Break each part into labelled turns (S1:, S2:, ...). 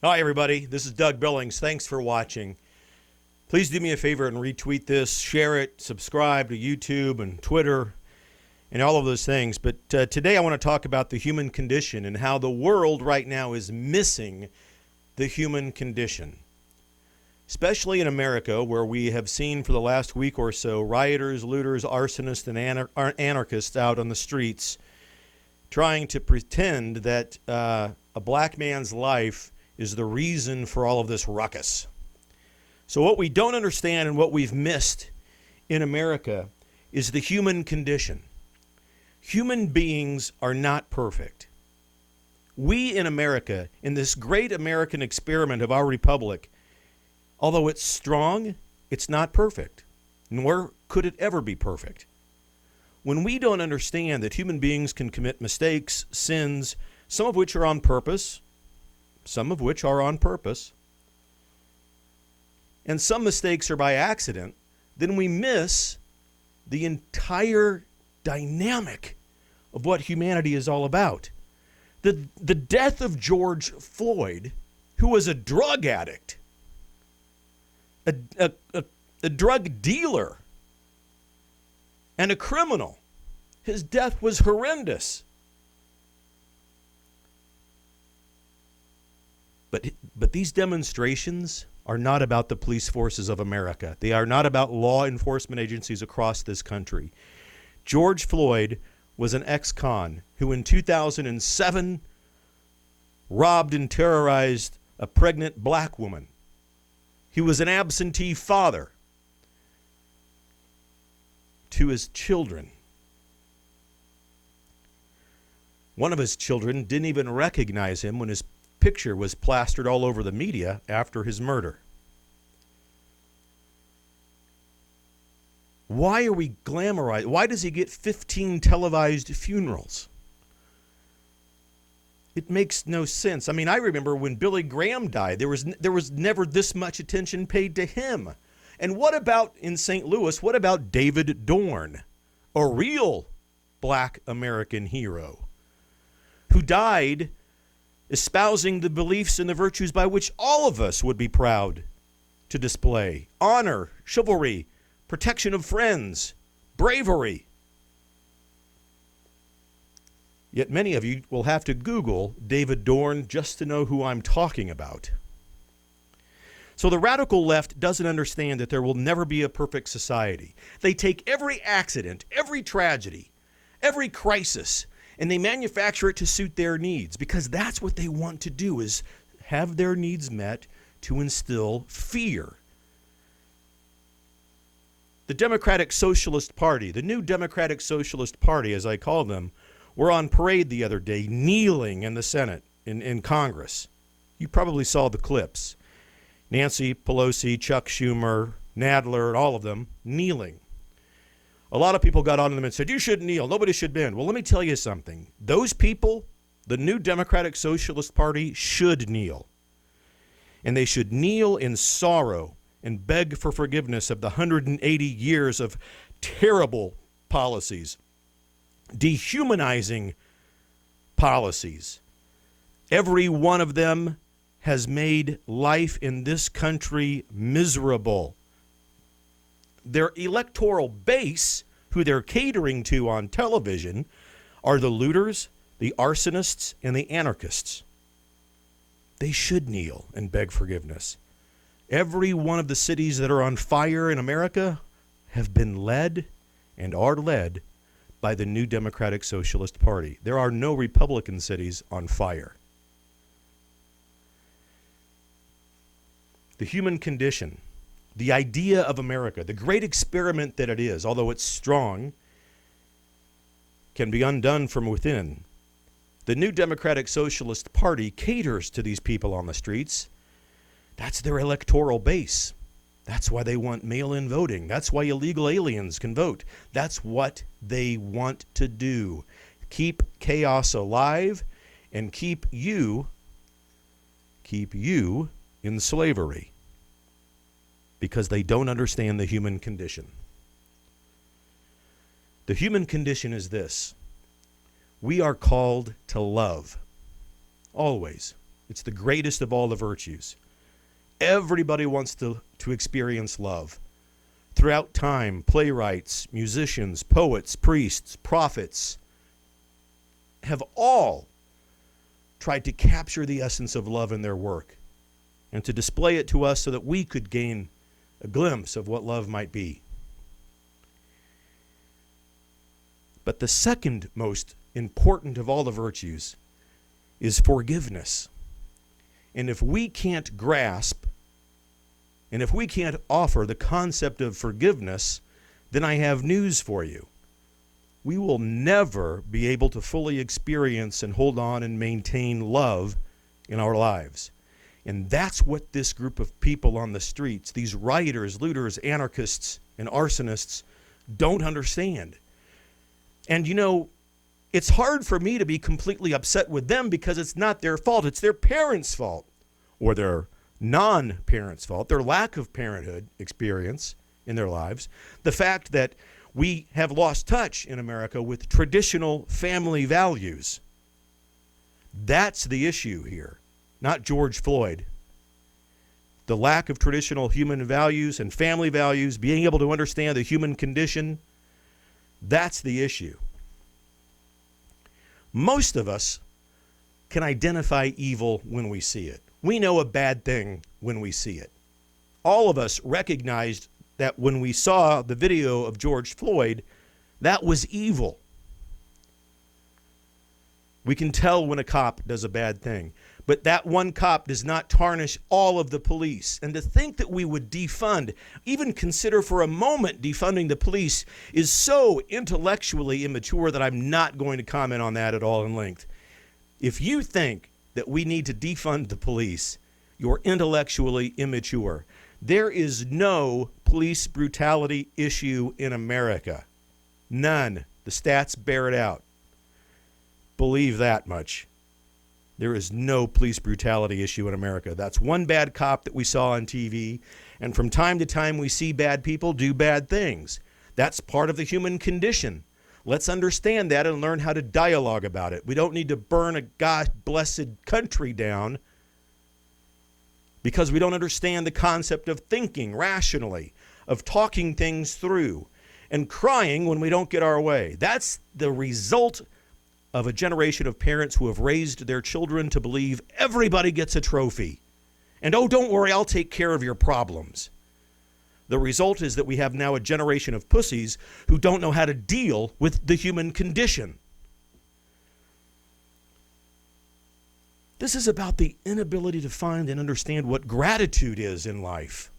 S1: Hi, everybody. This is Doug Billings. Thanks for watching. Please do me a favor and retweet this, share it, subscribe to YouTube and Twitter and all of those things. But today I want to talk about the human condition and how the world right now is missing the human condition, especially in America, where we have seen for the last week or so rioters, looters, arsonists, and anarchists out on the streets trying to pretend that a black man's life is the reason for all of this ruckus. So what we don't understand and what we've missed in America is the human condition. Human beings are not perfect. We in America, in this great American experiment of our republic, although it's strong, it's not perfect, nor could it ever be perfect. When we don't understand that human beings can commit mistakes, sins, some of which are on purpose, and some mistakes are by accident, then we miss the entire dynamic of what humanity is all about. The death of George Floyd, who was a drug addict, a drug dealer, and a criminal. His death was horrendous. But these demonstrations are not about the police forces of America. They are not about law enforcement agencies across this country. George Floyd was an ex-con who in 2007 robbed and terrorized a pregnant black woman. He was an absentee father to his children. One of his children didn't even recognize him when his picture was plastered all over the media after his murder. Why are we glamorized? Why does he get 15 televised funerals? It makes no sense. I mean, I remember when Billy Graham died, there was never this much attention paid to him. And what about in St. Louis, what about David Dorn, a real black American hero who died espousing the beliefs and the virtues by which all of us would be proud to display: honor, chivalry, protection of friends, bravery. Yet many of you will have to Google David Dorn just to know who I'm talking about. So the radical left doesn't understand that there will never be a perfect society. They take every accident, every tragedy, every crisis, and they manufacture it to suit their needs, because that's what they want to do, is have their needs met to instill fear. The Democratic Socialist Party, the new Democratic Socialist Party, as I call them, were on parade the other day, kneeling in the Senate, in Congress. You probably saw the clips. Nancy Pelosi, Chuck Schumer, Nadler, and all of them kneeling. A lot of people got on them and said, you should kneel, nobody should bend. Well, let me tell you something. Those people, the new Democratic Socialist Party, should kneel. And they should kneel in sorrow and beg for forgiveness of the 180 years of terrible policies, dehumanizing policies. Every one of them has made life in this country miserable. Their electoral base, who they're catering to on television, are the looters, the arsonists, and the anarchists. They should kneel and beg forgiveness. Every one of the cities that are on fire in America have been led and are led by the new Democratic Socialist Party. There are no Republican cities on fire. The human condition, the idea of America, the great experiment that it is, although it's strong, can be undone from within. The new Democratic Socialist Party caters to these people on the streets. That's their electoral base. That's why they want mail-in voting. That's why illegal aliens can vote. That's what they want to do. Keep chaos alive and keep you in slavery, because they don't understand the human condition. The human condition is this: we are called to love, always. It's the greatest of all the virtues. Everybody wants to experience love. Throughout time, playwrights, musicians, poets, priests, prophets have all tried to capture the essence of love in their work and to display it to us so that we could gain a glimpse of what love might be. But the second most important of all the virtues is forgiveness. And if we can't grasp, and if we can't offer the concept of forgiveness, then I have news for you. We will never be able to fully experience and hold on and maintain love in our lives. And that's what this group of people on the streets, these rioters, looters, anarchists, and arsonists, don't understand. And you know, it's hard for me to be completely upset with them because it's not their fault. It's their parents' fault, or their non-parents' fault, their lack of parenthood experience in their lives. The fact that we have lost touch in America with traditional family values. That's the issue here, not George Floyd. The lack of traditional human values and family values, being able to understand the human condition, that's the issue. Most of us can identify evil when we see it. We know a bad thing when we see it. All of us recognized that when we saw the video of George Floyd, that was evil. We can tell when a cop does a bad thing. But that one cop does not tarnish all of the police. And to think that we would defund, even consider for a moment defunding the police, is so intellectually immature that I'm not going to comment on that at all in length. If you think that we need to defund the police, you're intellectually immature. There is no police brutality issue in America. None. The stats bear it out. Believe that much. There is no police brutality issue in America. That's one bad cop that we saw on TV, and from time to time we see bad people do bad things. That's part of the human condition. Let's understand that and learn how to dialogue about it. We don't need to burn a God-blessed country down because we don't understand the concept of thinking rationally, of talking things through, and crying when we don't get our way. That's the result of a generation of parents who have raised their children to believe everybody gets a trophy. And oh, don't worry, I'll take care of your problems. The result is that we have now a generation of pussies who don't know how to deal with the human condition. This is about the inability to find and understand what gratitude is in life.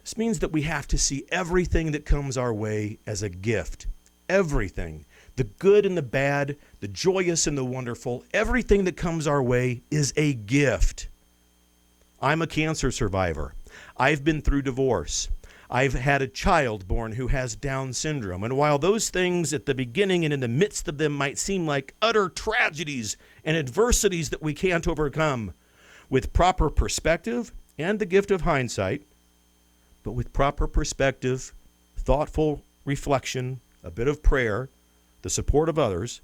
S1: This means that we have to see everything that comes our way as a gift. Everything. The good and the bad, the joyous and the wonderful, everything that comes our way is a gift. I'm a cancer survivor. I've been through divorce. I've had a child born who has Down syndrome. And while those things at the beginning and in the midst of them might seem like utter tragedies and adversities that we can't overcome, with proper perspective and the gift of hindsight, but with proper perspective, thoughtful reflection, a bit of prayer, the support of others,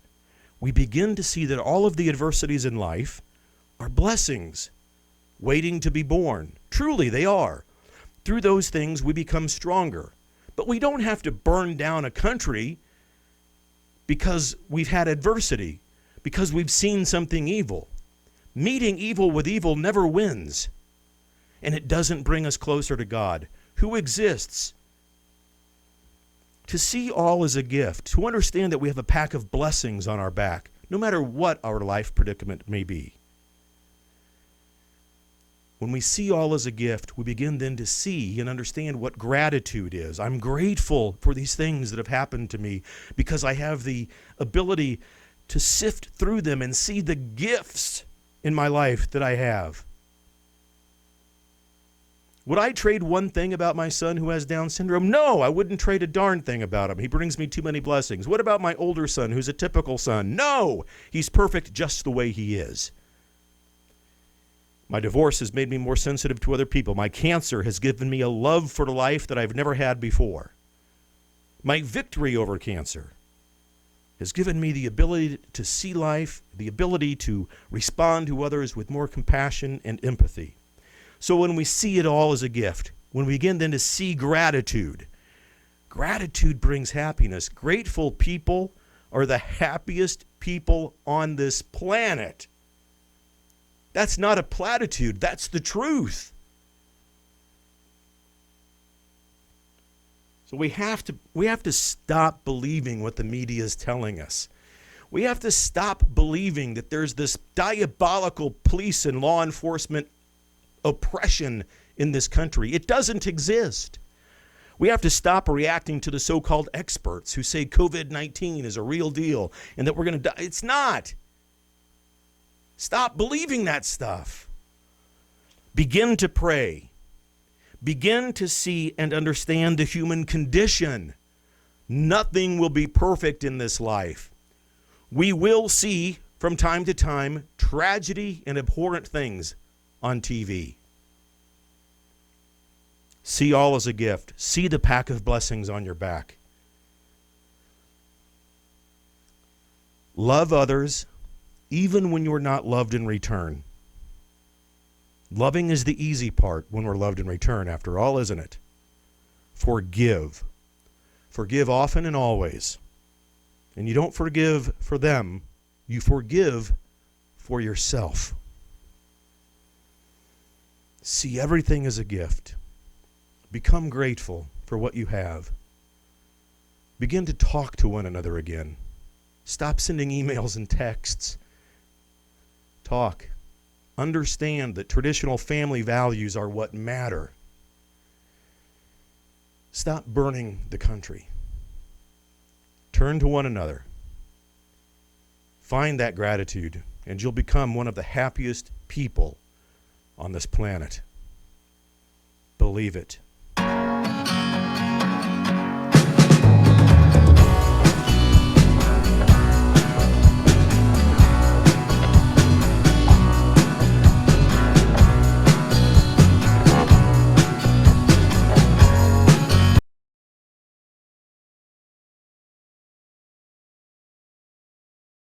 S1: we begin to see that all of the adversities in life are blessings waiting to be born. Truly, they are. Through those things, we become stronger. But we don't have to burn down a country because we've had adversity, because we've seen something evil. Meeting evil with evil never wins, and it doesn't bring us closer to God, who exists. To see all as a gift, to understand that we have a pack of blessings on our back, no matter what our life predicament may be. When we see all as a gift, we begin then to see and understand what gratitude is. I'm grateful for these things that have happened to me because I have the ability to sift through them and see the gifts in my life that I have. Would I trade one thing about my son who has Down syndrome? No, I wouldn't trade a darn thing about him. He brings me too many blessings. What about my older son who's a typical son? No, he's perfect just the way he is. My divorce has made me more sensitive to other people. My cancer has given me a love for life that I've never had before. My victory over cancer has given me the ability to see life, the ability to respond to others with more compassion and empathy. So when we see it all as a gift, when we begin then to see gratitude, gratitude brings happiness. Grateful people are the happiest people on this planet. That's not a platitude. That's the truth. So we have to stop believing what the media is telling us. We have to stop believing that there's this diabolical police and law enforcement oppression in this country. It doesn't exist. We have to stop reacting to the so-called experts who say COVID-19 is a real deal and that we're going to die. It's not. Stop believing that stuff. Begin to pray. Begin to see and understand the human condition. Nothing will be perfect in this life. We will see from time to time tragedy and abhorrent things on TV. See all as a gift. See the pack of blessings on your back. Love others even when you're not loved in return. Loving is the easy part when we're loved in return, after all, isn't it? Forgive. Forgive often and always. And you don't forgive for them, you forgive for yourself. See everything as a gift. Become grateful for what you have. Begin to talk to one another again. Stop sending emails and texts. Talk. Understand that traditional family values are what matter. Stop burning the country. Turn to one another. Find that gratitude, and you'll become one of the happiest people on this planet. Believe it.